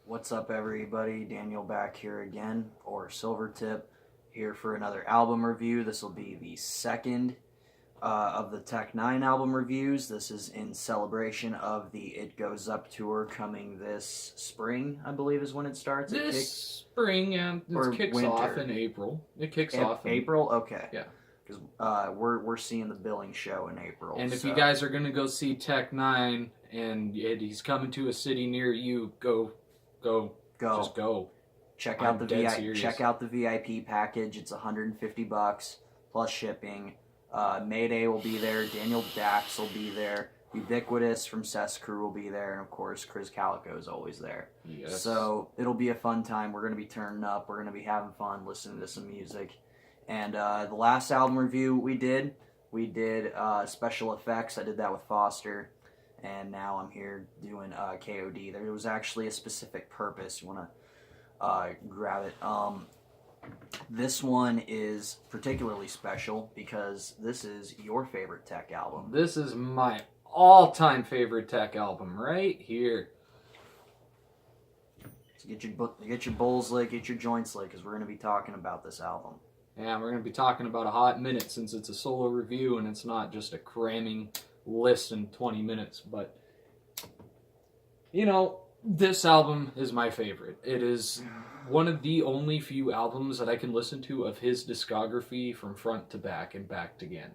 What's up, everybody? Daniel back here again, or Silvertip, here for another album review. This will be the second of the Tech N9ne album reviews. This is in celebration of the It Goes Up tour coming this spring, I believe is when it starts. This spring, and it kicks winter? off in April. It kicks off in April? Okay. Yeah. Because we're seeing the billing show in April. And if you guys are going to go see Tech N9ne and he's coming to a city near you, go. Just go. Check out the VIP package. It's $150 plus shipping. Mayday will be there. Daniel Dax will be there. Ubiquitous from Cess Crew will be there, and of course Chris Calico is always there. Yes. So it'll be a fun time. We're gonna be turning up. We're gonna be having fun, listening to some music. And the last album review we did special effects. I did that with Foster. And now I'm here doing K.O.D. There was actually a specific purpose. You want to grab it. This one is particularly special because this is your favorite Tech album. This is my all-time favorite Tech album right here. So get your bowls lit, get your joints lit, because we're going to be talking about this album. Yeah, we're going to be talking about a hot minute since it's a solo review and it's not just a cramming list in 20 minutes, but you know, this album is my favorite. It is one of the only few albums that I can listen to of his discography from front to back and back again,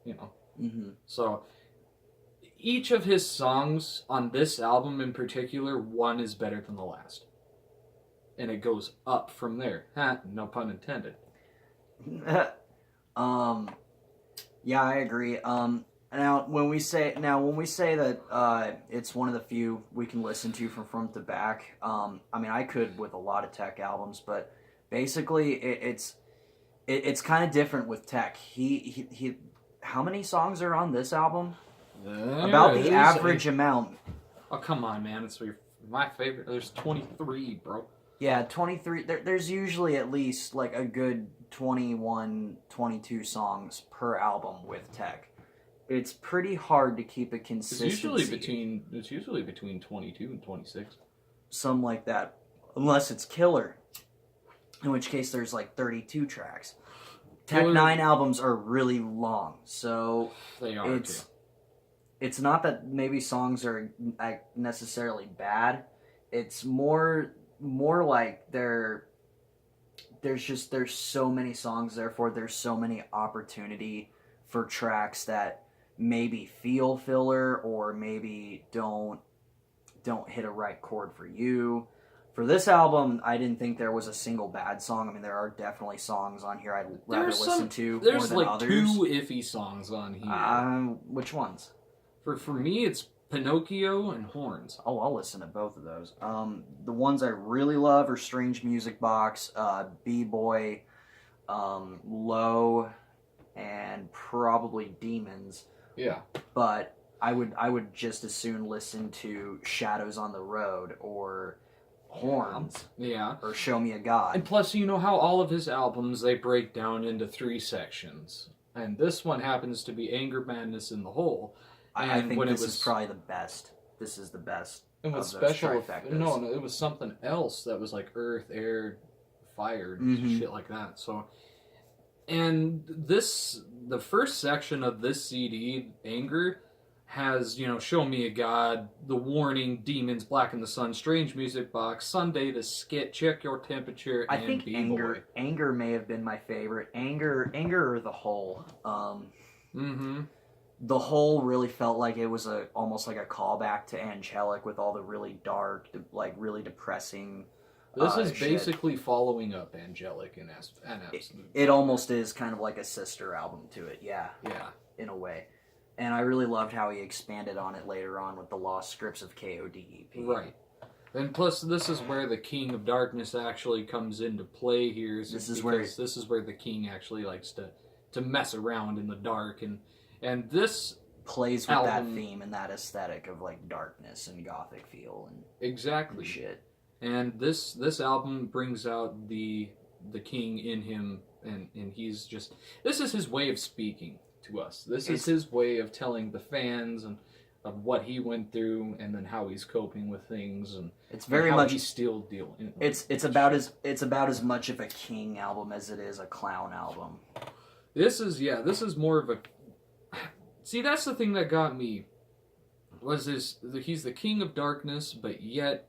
you know. Mm-hmm. So each of his songs on this album in particular, one is better than the last, and it goes up from there. No pun intended. Yeah, I agree. Now, when we say that it's one of the few we can listen to from front to back, I mean, I could with a lot of Tech albums, but basically, it's kind of different with Tech. He how many songs are on this album? About the average amount. Oh, come on, man! It's my favorite. There's 23, bro. Yeah, 23. There's usually at least like a good 21, 22 songs per album with Tech. It's pretty hard to keep a consistency. It's usually between 22 and 26. Something like that. Unless it's Killer. In which case there's like 32 tracks. Tech N9ne albums are really long. So they are it's not that maybe songs are necessarily bad. It's more like there's so many songs, therefore there's so many opportunity for tracks that maybe feel filler or maybe don't hit a right chord for you. For this album, I didn't think there was a single bad song. I mean, there are definitely songs on here I'd rather listen to more than others. There's like two iffy songs on here. Which ones? For me, it's Pinocchio and Horns. Oh, I'll listen to both of those. The ones I really love are Strange Music Box, B-Boy, Low, and probably Demons. Yeah. But I would just as soon listen to Shadows on the Road or Horns. Yeah. Or Show Me a God. And plus, you know how all of his albums, they break down into 3 sections. And this one happens to be Anger, Madness, in the Hole. I think this is probably the best. This is the best. And with special, no, it was something else that was like Earth, Air, Fire, shit like that. So, and the first section of this CD, Anger, has, you know, Show Me a God, The Warning, Demons, Black in the Sun, Strange Music Box, Sunday, The Skit, Check Your Temperature, and I think B-Boy. Anger may have been my favorite. Anger or The Hole. The Hole really felt like it was almost like a callback to Angelic with all the really dark, like really depressing. This is basically following up Angelic in Absolute. It almost is kind of like a sister album to it, yeah, in a way. And I really loved how he expanded on it later on with the Lost Scripts of K.O.D. EP. Right. And plus, this is where the King of Darkness actually comes into play here. This is where the King actually likes to mess around in the dark, and this plays with that theme and that aesthetic of like darkness and gothic feel and exactly shit. And this album brings out the King in him, and he's just, this is his way of speaking to us. This is his way of telling the fans and of what he went through, and then how he's coping with things, and it's very and how much he's still dealing. It's about as much of a King album as it is a Clown album. This is more of a. See, that's the thing that got me. He's the King of Darkness, but yet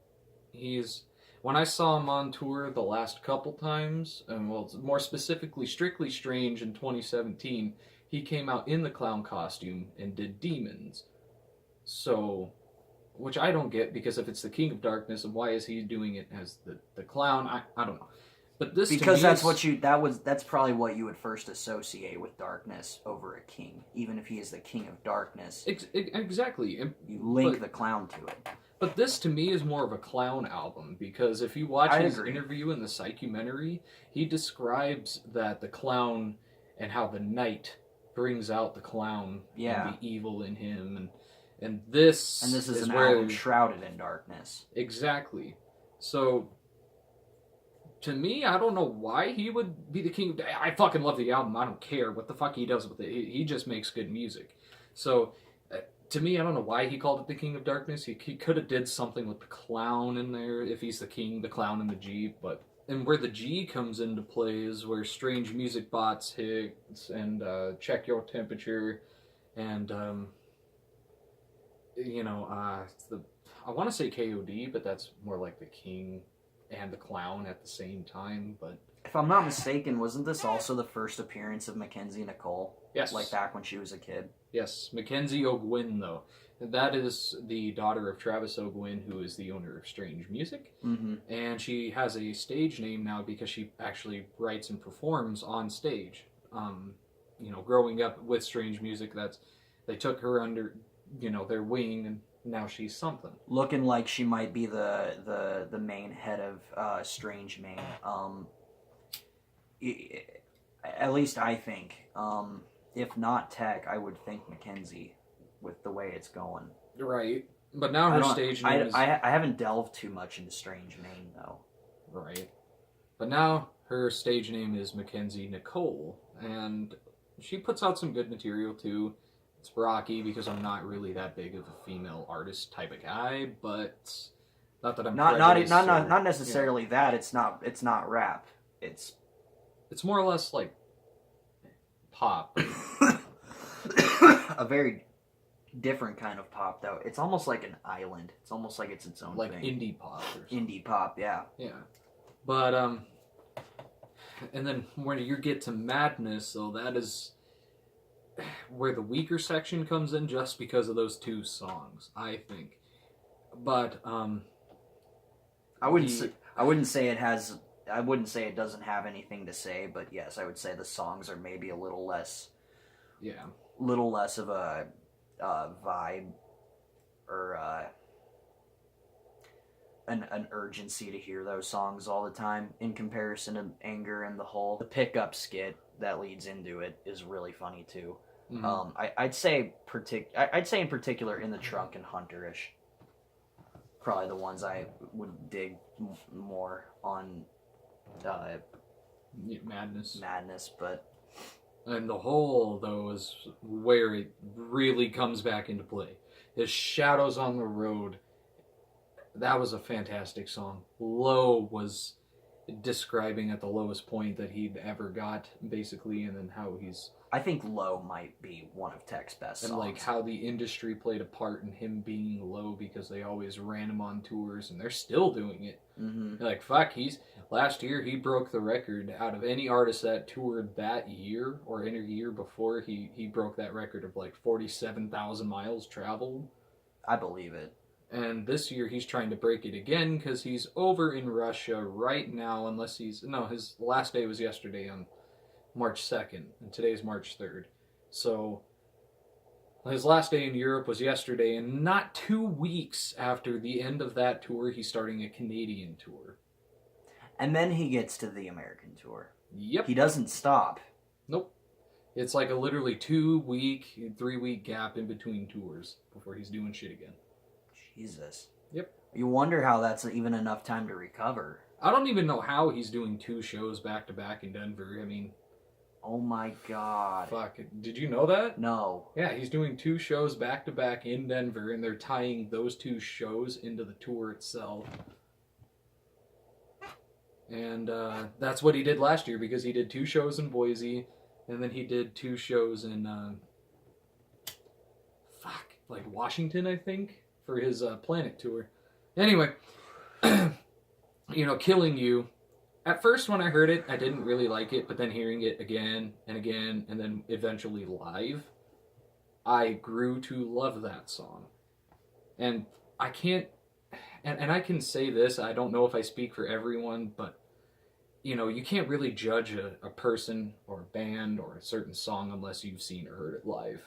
he's. When I saw him on tour the last couple times, and well, more specifically, Strictly Strange in 2017, he came out in the clown costume and did Demons. So, which I don't get, because if it's the King of Darkness, and why is he doing it as the clown? I don't know. But this, because to me, that's probably what you would first associate with darkness over a king, even if he is the King of Darkness. Exactly. You link the clown to it. But this, to me, is more of a clown album, because if you watch his interview in the Psychumentary, he describes that the clown and how the night brings out the clown and the evil in him, and this is an album shrouded in darkness. Exactly. So, to me, I don't know why he would be the king. I fucking love the album. I don't care what the fuck he does with it. He just makes good music. So, to me, I don't know why he called it the King of Darkness. He could have did something with the clown in there, if he's the king, the clown, and the G. And where the G comes into play is where Strange Music Bots hits, and Check Your Temperature, and I want to say K.O.D, but that's more like the king and the clown at the same time. But if I'm not mistaken, wasn't this also the first appearance of Mackenzie Nicole? Yes. Like back when she was a kid? Yes, Mackenzie O'Gwyn, though. That is the daughter of Travis O'Gwyn, who is the owner of Strange Music. Mm-hmm. And she has a stage name now because she actually writes and performs on stage. Growing up with Strange Music, they took her under, their wing, and now she's something. Looking like she might be the main head of Strange Main. At least I think. If not Tech, I would think Mackenzie, with the way it's going. Right. But now her stage name is... I haven't delved too much into Strange Main, though. Right. But now her stage name is Mackenzie Nicole, and she puts out some good material, too. It's rocky, because I'm not really that big of a female artist type of guy, but... Not that I'm not necessarily that. It's not rap. It's more or less like pop. A very different kind of pop, though. It's almost like an island. It's almost like it's its own like thing. Indie pop or something. Indie pop, yeah. Yeah. But and then when you get to Madness, though, that is where the weaker section comes in, just because of those two songs, I think. But I wouldn't say it doesn't have anything to say, but yes, I would say the songs are maybe a little less of a vibe or an urgency to hear those songs all the time in comparison to Anger and the Hole. The pickup skit that leads into it is really funny too. Mm-hmm. I'd say in particular In the Trunk and Hunterish, probably the ones I would dig more on. Madness, but and the Hole, though, is where it really comes back into play. His Shadows on the Road, that was a fantastic song. Low was describing at the lowest point that he'd ever got, basically, and then how he's... I think Low might be one of Tech's best songs. And like how the industry played a part in him being low, because they always ran him on tours, and they're still doing it. Mm-hmm. They're like, fuck, last year he broke the record out of any artist that toured that year or any year before. He broke that record of like 47,000 miles traveled. I believe it. And this year he's trying to break it again, because he's over in Russia right now, his last day was yesterday on March 2nd, and today's March 3rd. So, his last day in Europe was yesterday, and not 2 weeks after the end of that tour, he's starting a Canadian tour. And then he gets to the American tour. Yep. He doesn't stop. Nope. It's like a literally 2-week, 3-week gap in between tours before he's doing shit again. Jesus. Yep. You wonder how that's even enough time to recover. I don't even know how he's doing 2 shows back-to-back in Denver. I mean... Oh my god. Fuck. Did you know that? No. Yeah, he's doing 2 shows back to back in Denver, and they're tying those 2 shows into the tour itself. And that's what he did last year, because he did 2 shows in Boise, and then he did 2 shows in like Washington, I think, for his Planet tour. Anyway, Killing You. At first, when I heard it, I didn't really like it, but then hearing it again and again, and then eventually live, I grew to love that song. And I can't, and I can say this, I don't know if I speak for everyone, but you can't really judge a person or a band or a certain song unless you've seen or heard it live.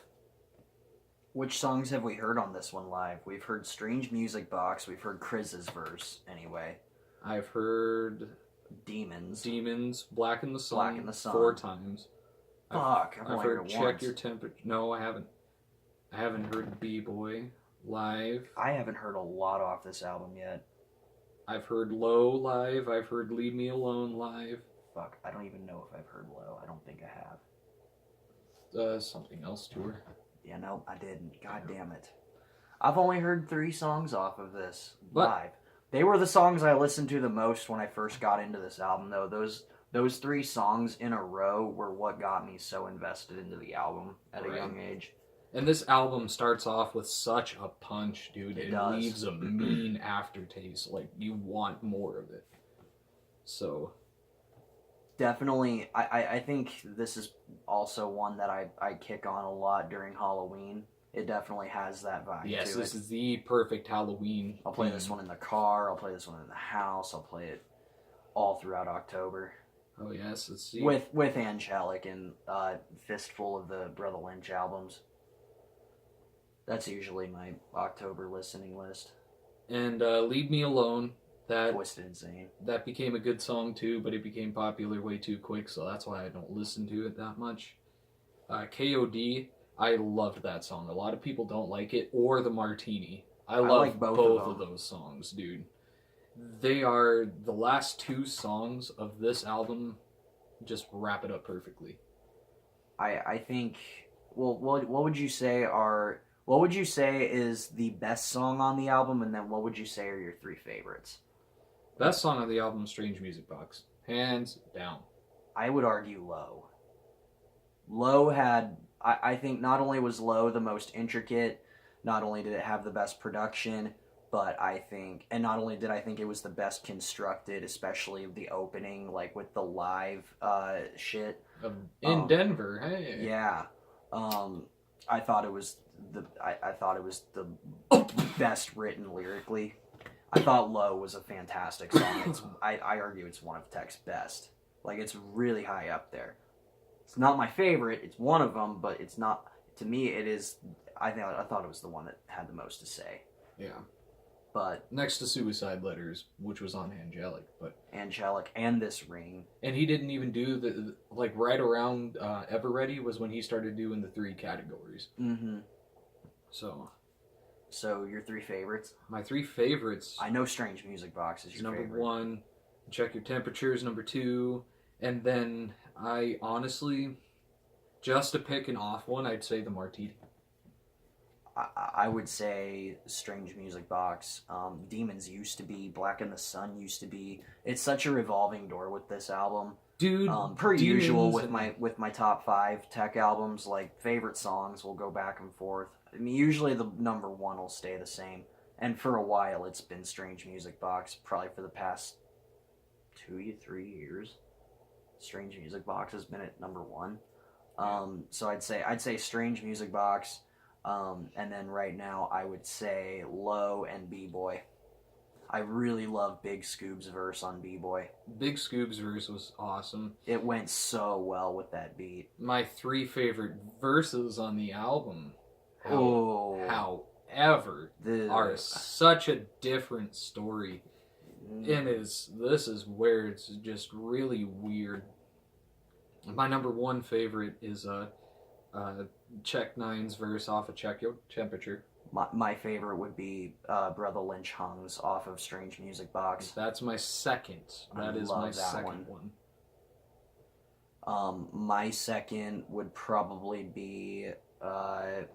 Which songs have we heard on this one live? We've heard Strange Music Box. We've heard Chris's verse, anyway. I've heard Demons. Black in the Sun. 4 times. Fuck, I've heard Check Your Temperature. No, I haven't. I haven't heard B-Boy live. I haven't heard a lot off this album yet. I've heard Low live. I've heard Leave Me Alone live. Fuck, I don't even know if I've heard Low. I don't think I have. Something else tour. Yeah, no, I didn't. God damn it. I've only heard 3 songs off of this live. They were the songs I listened to the most when I first got into this album, though. Those 3 songs in a row were what got me so invested into the album at a young age. And this album starts off with such a punch, dude. It does. Leaves a mean aftertaste. Like, you want more of it. So... Definitely, I think this is also one that I kick on a lot during Halloween. It definitely has that vibe. Yes, to this it. is the perfect Halloween. I'll play this one in the car. I'll play this one in the house. I'll play it all throughout October. Oh yes, let's see. With Angelic and Fistful of the Brother Lynch albums. That's usually my October listening list. And Leave Me Alone. That Twisted Insane. That became a good song too, but it became popular way too quick, so that's why I don't listen to it that much. K.O.D. I loved that song. A lot of people don't like it, or The Martini. I love like both of those songs, dude. They are the last 2 songs of this album. Just wrap it up perfectly. I think. Well, what would you say are? What would you say is the best song on the album, and then what would you say are your 3 favorites? Best song on the album, Strange Music Box. Hands down. I would argue Low. Low had... I think not only was Low the most intricate, not only did it have the best production, but I think... And not only did I think it was the best constructed, especially the opening, like with the live shit. In Denver, hey. Yeah. I thought it was I thought it was the best written lyrically. I thought Low was a fantastic song. I argue it's one of Tech's best. Like, it's really high up there. It's not my favorite. It's one of them, but it's not. To me, it is. I thought it was the one that had the most to say. Yeah. But next to Suicide Letters, which was on Angelic, but Angelic and This Ring. And he didn't even do the right around Ever Ready was when he started doing the 3 categories. Mm-hmm. So your 3 favorites? My 3 favorites. I know Strange Music Box is your favorite. Number 1, Check Your Temperatures. Number 2, and then I honestly, just to pick an off one, I'd say The Martini. I would say Strange Music Box. Demons used to be. Black in the Sun used to be. It's such a revolving door with this album. Dude, per usual with my top 5 Tech albums, like favorite songs will go back and forth. I mean, usually the number 1 will stay the same, and for a while it's been Strange Music Box. Probably for the past 2-3 years, Strange Music Box has been at number 1. So I'd say Strange Music Box, and then right now I would say Low and B-Boy. I really love Big Scoob's verse on B-Boy. Big Scoob's verse was awesome. It went so well with that beat. My 3 favorite verses on the album, however, are such a different story. And this is where it's just really weird. My number 1 favorite is Tech N9ne's verse off of Check Your Temperature. My favorite would be Brother Lynch Hung's off of Strange Music Box. That's my second. That is my second one. My second would probably be 3-6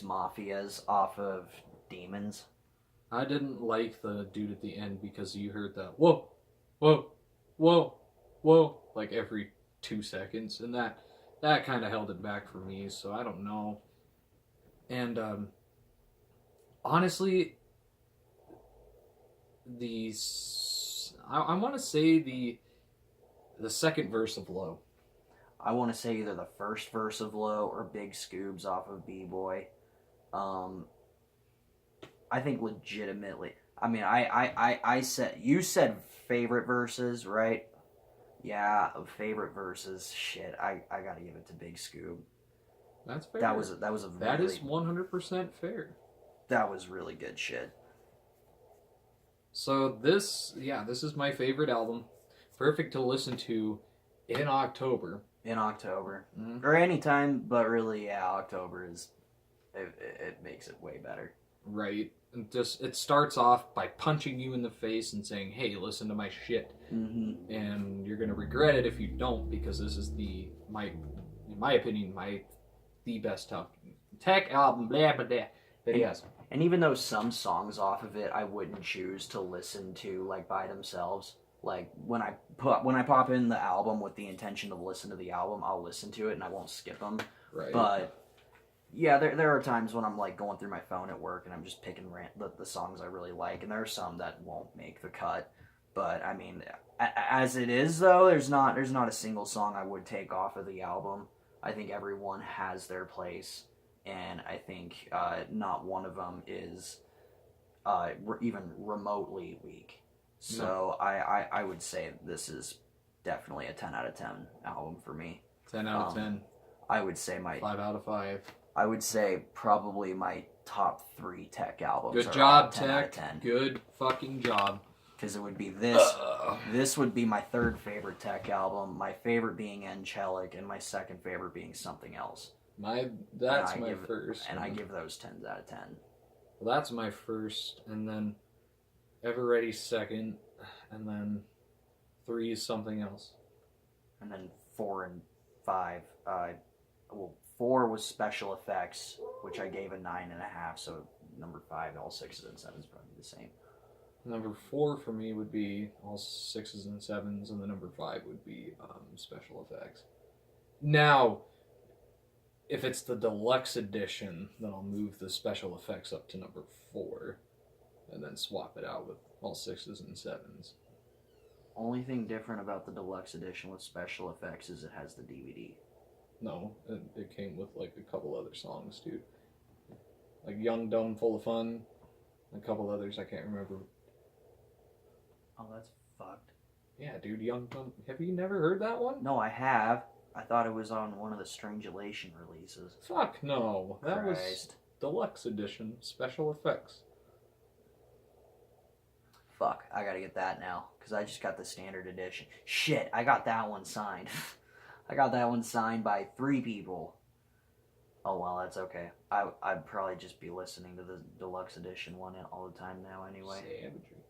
Mafias off of Demons. I didn't like the dude at the end because you heard that whoa, whoa, whoa, whoa like every 2 seconds, and that kind of held it back for me. So I don't know. And honestly, I want to say the second verse of Low. I want to say either the first verse of Low or Big Scoobs off of B-Boy. I think legitimately. I mean, I said, you said favorite verses, right? Yeah, favorite verses. Shit, I gotta give it to Big Scoob. That's fair. That is 100% fair. That was really good shit. So this is my favorite album. Perfect to listen to in October. Mm-hmm. Or anytime, but really, yeah, October is it makes it way better. Right. It starts off by punching you in the face and saying, "Hey, listen to my shit," and you're gonna regret it if you don't, because this is in my opinion, the best Tech album. Blah blah blah. But yes. And even though some songs off of it I wouldn't choose to listen to like by themselves, like when I pop in the album with the intention to listen to the album, I'll listen to it and I won't skip them. Right. But yeah, there are times when I'm like going through my phone at work and I'm just picking the songs I really like, and there are some that won't make the cut. But I mean, as it is though, there's not a single song I would take off of the album. I think everyone has their place, and I think not one of them is even remotely weak. So no. I would say this is definitely a 10 out of 10 album for me. 10 out of 10. I would say 5 out of 5. I would say probably my top 3 Tech albums. Good job, Tech. Good fucking job. Because it would be this. This would be my third favorite Tech album. My favorite being Angelic, and my second favorite being Something Else. That's my first. And I give those 10s out of 10. Well, that's my first, and then Ever Ready second, and then 3 is Something Else. And then 4 and 5. 4 was Special Effects, which I gave a 9.5. So number 5, all 6s and 7s probably the same. Number 4 for me would be all 6s and 7s, and the number 5 would be Special Effects. Now, if it's the deluxe edition, then I'll move the Special Effects up to number 4, and then swap it out with all 6s and 7s. Only thing different about the deluxe edition with Special Effects is it has the DVD. No, it came with like a couple other songs too, like Young, Dumb, Full of Fun, a couple others I can't remember. Oh, that's fucked. Yeah, dude, Young, Dumb. Have you never heard that one? No, I have. I thought it was on one of the Strangulation releases. Fuck no, that was deluxe edition, Special Effects. Fuck, I gotta get that now, because I just got the standard edition. Shit, I got that one signed. I got that one signed by 3 people. Oh, well, that's okay. I'd probably just be listening to the deluxe edition one all the time now anyway. Savagery.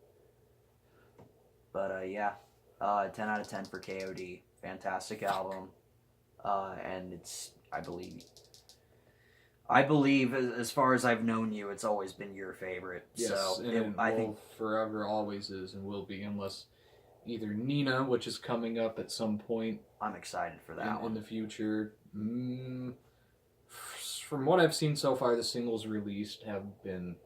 But, yeah, 10 out of 10 for K.O.D. Fantastic album. And it's, I believe, as far as I've known you, it's always been your favorite. Yes, so I think forever always is and will be, unless either Nina, which is coming up at some point. I'm excited for that in the future. From what I've seen so far, the singles released have been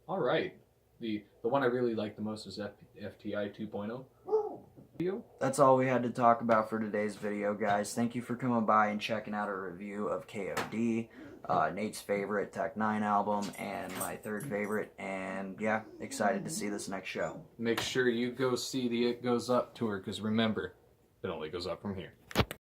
all right. The one I really like the most is FTI 2.0. That's all we had to talk about for today's video, guys. Thank you for coming by and checking out a review of K.O.D., Nate's favorite Tech N9ne album, and my third favorite. And yeah, excited to see this next show. Make sure you go see the It Goes Up tour, because remember, it only goes up from here.